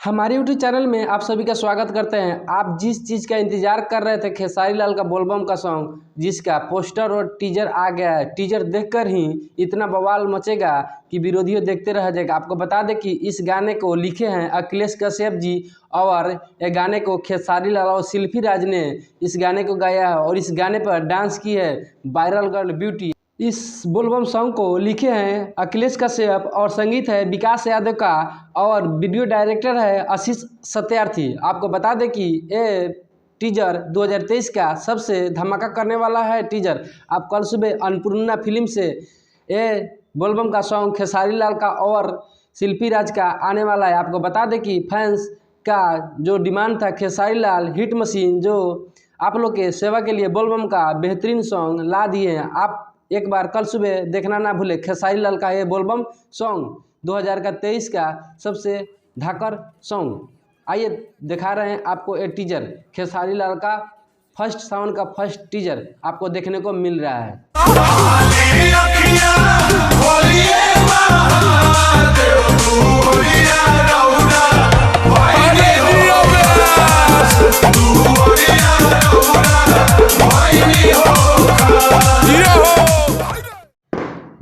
हमारे YouTube channel में आप सभी का स्वागत करते हैं। आप जिस चीज़ का इंतज़ार कर रहे थे, खेसारी लाल का बोलबम का सॉन्ग, जिसका पोस्टर और टीजर आ गया है। टीजर देखकर ही इतना बवाल मचेगा कि विरोधियों देखते रह जाएगा। आपको बता दें कि इस गाने को लिखे हैं अखिलेश कश्यप जी और ये गाने को खेसारी लाल और शिल्पी राज ने इस गाने को गाया है और इस गाने पर डांस की है वायरल गर्ल ब्यूटी। इस बोलबम सॉन्ग को लिखे हैं अखिलेश कश्यप और संगीत है विकास यादव का और वीडियो डायरेक्टर है आशीष सत्यार्थी। आपको बता दें कि ये टीजर 2023 का सबसे धमाका करने वाला है टीजर। आप कल सुबह अन्नपूर्णा फिल्म से ये बोलबम का सॉन्ग खेसारी लाल का और शिल्पी राज का आने वाला है। आपको बता दें कि फैंस का जो डिमांड था खेसारी लाल हिट मशीन, जो आप लोग के सेवा के लिए बोलबम का बेहतरीन सॉन्ग ला दिए हैं। आप एक बार कल सुबह देखना ना भूले खेसारी लाल का ये बोलबम सॉन्ग 2023 का सबसे धाकर सॉन्ग। आइए दिखा रहे हैं आपको ये टीजर। खेसारी लाल का फर्स्ट साउंड का फर्स्ट टीजर आपको देखने को मिल रहा है।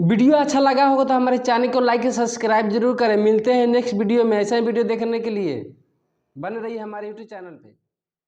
वीडियो अच्छा लगा होगा तो हमारे चैनल को लाइक और सब्सक्राइब जरूर करें। मिलते हैं नेक्स्ट वीडियो में। ऐसा ही वीडियो देखने के लिए बने रहिए हमारे यूट्यूब चैनल पे।